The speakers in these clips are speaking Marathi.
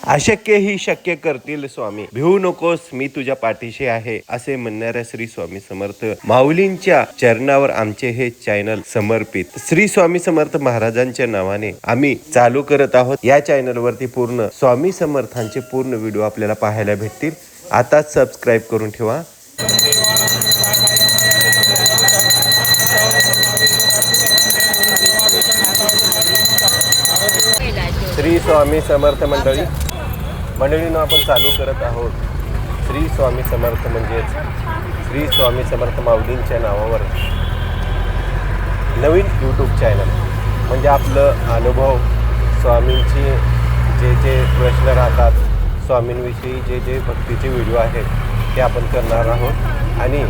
अशक्य ही शक्य करतील स्वामी, भिवू नकोस मी तुझ्या पाठीशी आहे असे म्हणणाऱ्या श्री स्वामी समर्थ माऊलींच्या चरणावर आमचे हे चॅनल समर्पित. श्री स्वामी समर्थ महाराजांच्या नावाने आम्ही चालू करत आहोत. या चॅनल वरती पूर्ण स्वामी समर्थांचे पूर्ण व्हिडिओ आपल्याला पाहायला भेटतील. आता सबस्क्राईब करून ठेवा. श्री स्वामी समर्थ मंडळीनं आपण चालू करत आहोत श्री स्वामी समर्थ म्हणजेच श्री स्वामी समर्थ माऊलींच्या नावावर नवीन यूट्यूब चॅनल. म्हणजे आपलं अनुभव, स्वामींची जे प्रश्न राहतात, स्वामींविषयी जे भक्तीचे व्हिडिओ आहेत ते आपण करणार आहोत. आणि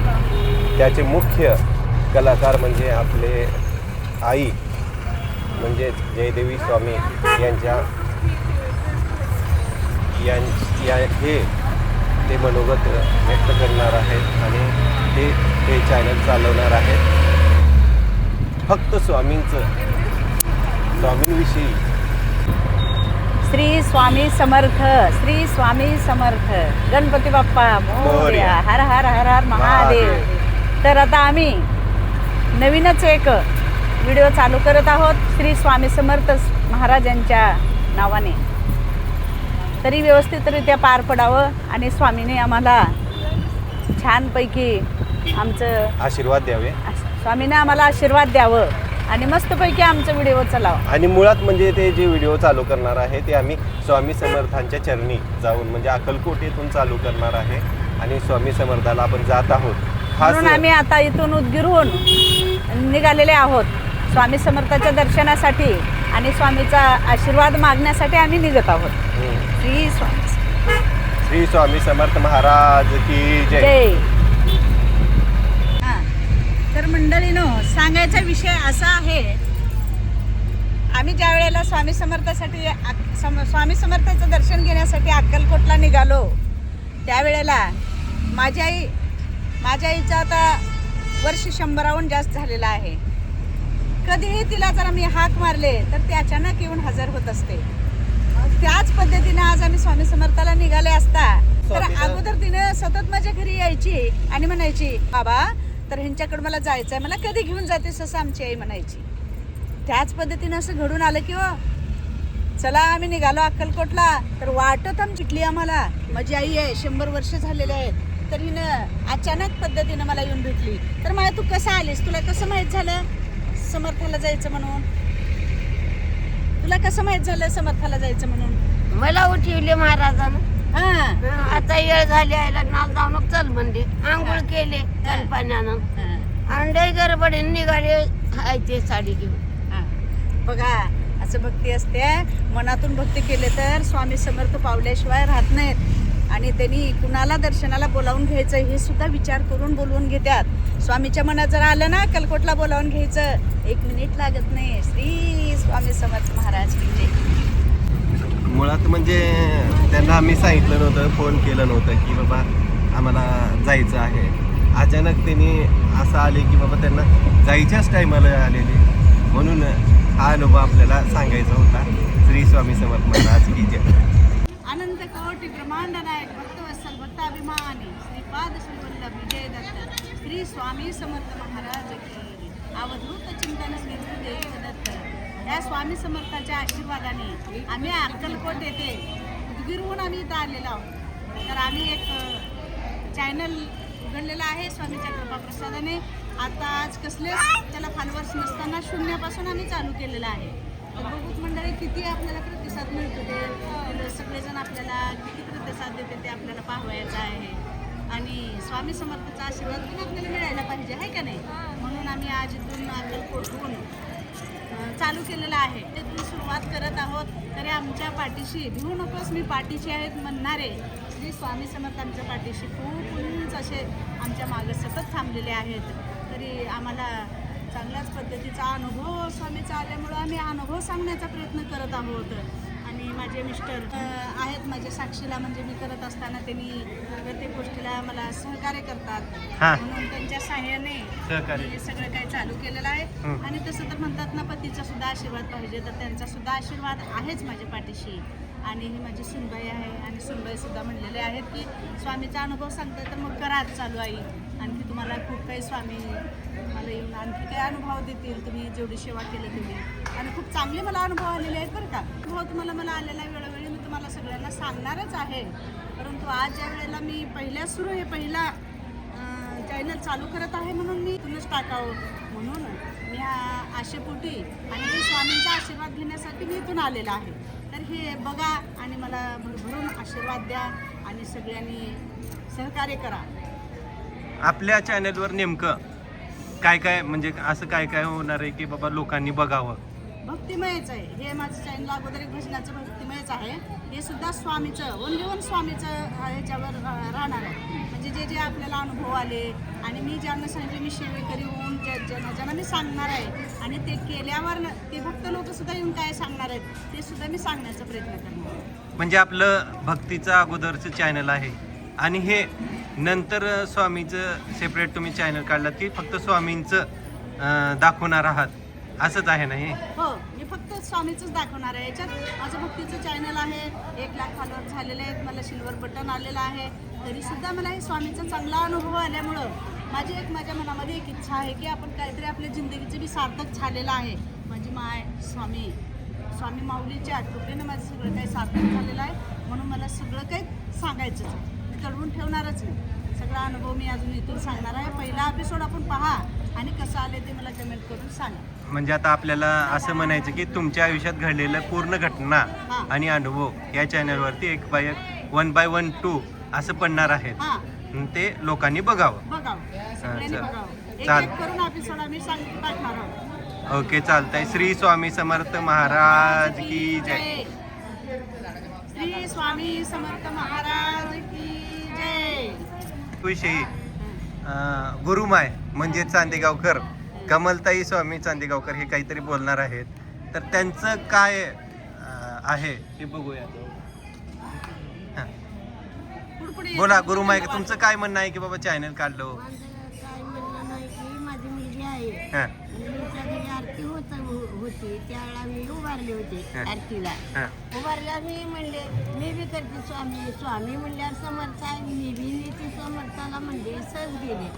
त्याचे मुख्य कलाकार म्हणजे आपले आई म्हणजे जयदेवी स्वामी हे ते मनोगत व्यक्त करणार आहेत आणि ते चॅनल चालवणार आहेत. फक्त स्वामींविषयी. श्री स्वामी समर्थ, श्री स्वामी समर्थ, गणपती बाप्पा मोरया, हर हर हर हर महादेव. तर आता आम्ही नवीनच एक व्हिडिओ चालू करत आहोत श्री स्वामी समर्थ महाराजांच्या नावाने. तरी व्यवस्थितरित्या पार पडावं आणि स्वामीने आम्हाला छानपैकी आमचं आशीर्वाद द्यावे. स्वामीने आम्हाला आशीर्वाद द्यावं आणि मस्तपैकी आमचं व्हिडिओ चालावं. आणि मुळात म्हणजे ते जे व्हिडिओ चालू करणार आहे ते आम्ही स्वामी समर्थांच्या चरणी जाऊन म्हणजे अक्कलकोटेतून चालू करणार आहे आणि स्वामी समर्थाला आपण जात आहोत. म्हणून आम्ही आता इथून उदगीरहून निघालेले आहोत स्वामी समर्थाच्या दर्शनासाठी आणि स्वामीचा आशीर्वाद मागण्यासाठी आम्ही निघत आहोत. श्री स्वामी समर्थ महाराज की जय. तर मंडळीनं सांगायचा विषय असा आहे, आम्ही ज्या वेळेला स्वामी स्वामी समर्थाचं दर्शन घेण्यासाठी अक्कलकोटला निघालो त्यावेळेला माझ्या आईचं आता वर्ष 100हून जास्त झालेलं आहे. कधीही तिला जर मी हाक मारले तर ती अचानक येऊन हजर होत असते. त्याच पद्धतीने आज आम्ही स्वामी समर्थाला निघाले असता तर अगोदर तिने सतत माझ्या घरी यायची आणि म्हणायची, बाबा तर ह्यांच्याकडे मला जायचं आहे, मला कधी घेऊन जातेस असं आमची आई म्हणायची. त्याच पद्धतीनं असं घडून आलं की चला आम्ही निघालो अक्कलकोटला. तर वाटत चिटली आम्हाला, माझी आई आहे 100 वर्ष झालेले आहेत, तर हिनं अचानक पद्धतीनं मला येऊन भेटली. तर मला तू कसं आलीस, तुला कसं माहीत झालं समर्थाला जायचं म्हणून, तुला कसं माहीत झालं समर्थाला जायचं म्हणून? मला उठवले महाराजानं. आता वेळ झाली आयला नाल जाऊ मग चल म्हणले. आंघोळ केले पाण्यानं अंडे गडबडीने निघाले ते साडी घेऊन. बघा असं भक्ती असते, मनातून भक्ती केले तर स्वामी समर्थ पावल्याशिवाय राहत नाहीत. आणि त्यांनी कुणाला दर्शनाला बोलावून घ्यायचं हे सुद्धा विचार करून बोलवून घेतात. स्वामीच्या मनात जर आलं ना अक्कलकोटला बोलावून घ्यायचं 1 मिनिट लागत नाही. श्री स्वामी समर्थ महाराज की जय. मुळात म्हणजे त्यांना आम्ही सांगितलं नव्हतं, फोन केलं नव्हतं की बाबा आम्हाला जायचं आहे. अचानक त्यांनी असं आले की बाबा त्यांना जायच्याच टायमाला आलेले, म्हणून हा अनुभव आपल्याला सांगायचा होता. श्री स्वामी समर्थ महाराज की जय. अनंत कोटी ब्रह्मांड नायक भक्तवत्सल भक्ताभिमानी श्रीपाद श्रीवल्लभ विजय दत्त श्री स्वामी समर्थ महाराज की अवधूत चिंतन श्री गुरुदेव दत्त. या स्वामी समर्थाच्या आशीर्वादाने आम्ही अक्कलकोट येथे उदगीरहून आम्ही इथं आलेलो आहोत. तर आम्ही एक चॅनल उघडलेला आहे स्वामीच्या कृपाप्रसादाने. आता आज कसलेच त्याला फॉलोअर्स नसताना शून्यापासून आम्ही चालू केलेलं आहे. तर बघूत मंडळी किती आपल्याला प्रतिसाद मिळतो, ते सगळेजण आपल्याला किती प्रतिसाद देते ते आपल्याला पाहायचं आहे. आणि स्वामी समर्थाचा आशीर्वाद पण आपल्याला मिळायला पाहिजे आहे का नाही, म्हणून आम्ही आज इथून अक्कलकोटहून चालू केलेलं आहे. तिथून सुरुवात करत आहोत. तरी आमच्या पाठीशी, भिवू नकोस मी पाठीशी आहेत म्हणणारे श्री स्वामी समर्थ आमच्या पाठीशी खूप उंच असे आमच्या मागे सतत थांबलेले आहेत. तरी आम्हाला चांगल्याच पद्धतीचा अनुभव स्वामीचा आल्यामुळं आम्ही अनुभव सांगण्याचा प्रयत्न करत आहोत. आणि माझे मिस्टर आहेत माझ्या साक्षीला, म्हणजे मी करत असताना त्यांनी प्रत्येक गोष्टीला मला सहकार्य करतात. म्हणून त्यांच्या सहाय्याने मी सगळं काही चालू केलेलं आहे. आणि तसं तर म्हणतात ना पतीचा सुद्धा आशीर्वाद पाहिजे, तर त्यांचा सुद्धा आशीर्वाद आहेच माझ्या पाठीशी. आणि ही माझी सुनबाई आहे आणि सुनबाईसुद्धा म्हणलेले आहेत की स्वामीचा अनुभव सांगताय तर मग करा आज चालू आई. आणखी तुम्हाला खूप काही स्वामी मला येऊन आणखी काही अनुभव देतील, तुम्ही जेवढी सेवा केली तुम्ही. आणि खूप चांगले मला अनुभव आलेले आहेत बरं का. अनुभव तुम्हाला मला आलेला आहे, वेळोवेळी मी तुम्हाला सगळ्यांना सांगणारच आहे. परंतु आज ज्या वेळेला मी पहिला चॅनल चालू करत आहे म्हणून मी इथूनच टाकावं म्हणून मी आशेपोटी आणि हे स्वामींचा आशीर्वाद घेण्यासाठी मी इथून आलेला आहे. तर हे बघा आणि मला भरभरून आशीर्वाद द्या आणि सगळ्यांनी सहकार्य करा. आपल्या चॅनलवर नेमकं काय काय म्हणजे असं काय काय होणार आहे की बाबा लोकांनी बघावं? भक्तिमयच आहे हे माझं चॅनल. अगोदर एक भजनाचं भक्तिमयच आहे, हे सुद्धा स्वामीचं ओनली वन स्वामीचं ह्याच्यावर राहणार आहे. म्हणजे जे जे आपल्याला अनुभव आले आणि मी ज्यांना सांगितले मी सेवेकरी होऊन ज्यांना मी सांगणार आहे आणि ते केल्यावर ते भक्त लोक सुद्धा येऊन काय सांगणार आहेत ते सुद्धा मी सांगण्याचा प्रयत्न करणार आहे. म्हणजे आपलं भक्तीचं अगोदरचं चॅनल आहे आणि हे नंतर स्वामीचं सेपरेट तुम्ही चॅनल काढलात की फक्त स्वामींचं दाखवणार आहात असंच आहे ना हे? हो, मी फक्त स्वामीचंच दाखवणार आहे. याच्यात माझं भक्तीचं चॅनल आहे, 1 लाख फॉलोअर झालेले आहेत, मला सिल्वर बटन आलेलं आहे. तरीसुद्धा मला हे स्वामीचा चांगला अनुभव आल्यामुळं माझ्या मनामध्ये एक इच्छा आहे की आपण काहीतरी आपल्या जिंदगीचं बी सार्थक झालेलं आहे. माझी माय स्वामी माऊलीच्या कृपेनं माझं सगळं काही सार्थक झालेलं आहे. म्हणून मला सगळं काही सांगायचंच आहे, मी दडवून ठेवणारच नाही. सगळा अनुभव मी अजून इथून सांगणार आहे. पहिला एपिसोड आपण पहा आणि कसं आले ते मला कमेंट करून सांगा. म्हणजे आता आपल्याला असं म्हणायचं की तुमच्या आयुष्यात घडलेलं पूर्ण घटना आणि अनुभव या चॅनलवरती 1 by 1 2 असं पडणार आहेत. ते लोकांनी बघावं. सगळ्यांनी चल. बघावं. चाल. एक करून एपिसोड आम्ही सांगून टाकणार आहोत. ओके, चालतंय. श्री स्वामी समर्थ महाराज की जय. श्री स्वामी समर्थ महाराज की जय. विषयी गुरुमाय म्हणजे चांदेगावकर, कमलताई स्वामी चांदेगावकर हे काहीतरी बोलणार आहेत. तर त्यांचं काय आहे ते बघूया. बोला गुरुमाय, तुमचं काय म्हणणं आहे की बाबा चॅनल काढलं? माझं काय म्हणणं नाही की माझी मुलगी आहे हां आणि तिच्या घरी आरती होती त्यावेळेला मी उभारले होते आरतीला. हां उभारल्या मी म्हणले मी बी करते स्वामी म्हणल्यावर समर्थ आहे, मी बी नेते समर्थाला म्हणले.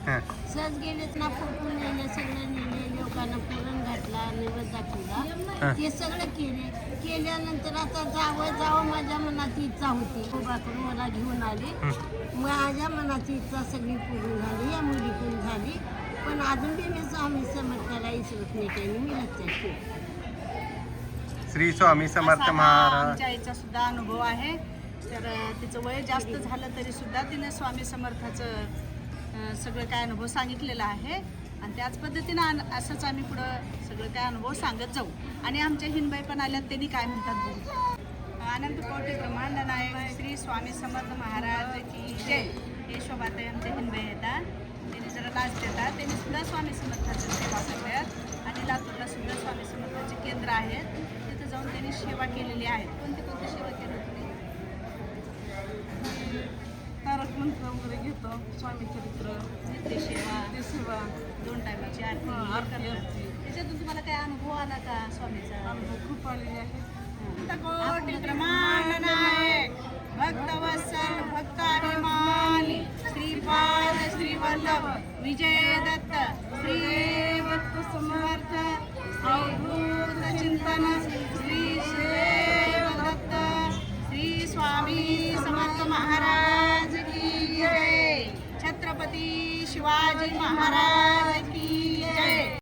हां सहज गेलेत ना, फुटून नेले, सगळं नेले, लोकांना पुरण घातला, निवड दाखवला, ते सगळं केल्यानंतर आता जावं माझ्या मनाची इच्छा होती. उभा करून मला घेऊन आली. माझ्या मनाची इच्छा सगळी पूर्ण झाली, या मुली पण झाली. पण अजून बी मी स्वामी समर्थाला इसरत नाही काही, मी लक्षात ठेवते. श्री स्वामी समर्थ असा हा महाराज. आमच्या आईचा सुद्धा अनुभव आहे. तर तिचं वय जास्त झालं तरी सुद्धा तिने स्वामी समर्थाचं सगळं काय अनुभव सांगितलेला आहे आणि त्याच पद्धतीनं असंच आम्ही पुढं सगळं काय अनुभव सांगत जाऊ. आणि आमच्या हिनबाई पण आल्यात, त्यांनी काय म्हणतात बघू. आनंद कोटी ब्रह्मांड नायक श्री स्वामी समर्थ महाराज की जय. हे शोभाताई आमच्या हिनबाई येतात, त्यांनी जरा लाच देतात, त्यांनी सुद्धा स्वामी समर्थाची सेवा करतात आणि लातूरला सुद्धा स्वामी समर्थाचे केंद्र आहेत, तिथं जाऊन त्यांनी सेवा केलेली आहे. कोणती सेवा केली होती? तारक मंत्र वगैरे घेतो, स्वामी चरित्र, नित्यसेवा, 2 टायमाची आरती करतात. त्याच्यातून तुम्हाला काय अनुभव आला का स्वामीचा? अनुभव खूप आलेले आहे. कोटी ब्रह्मांड नायक भक्तवत्सल भक्ताभिमानी श्रीपाद श्री वल्लभ विजय दत्त श्री भक्त समर्थ अवधूत चिंतन श्री शिव दत्त श्री स्वामी समर्थ महाराज की जय. छत्रपती शिवाजी महाराज की जय.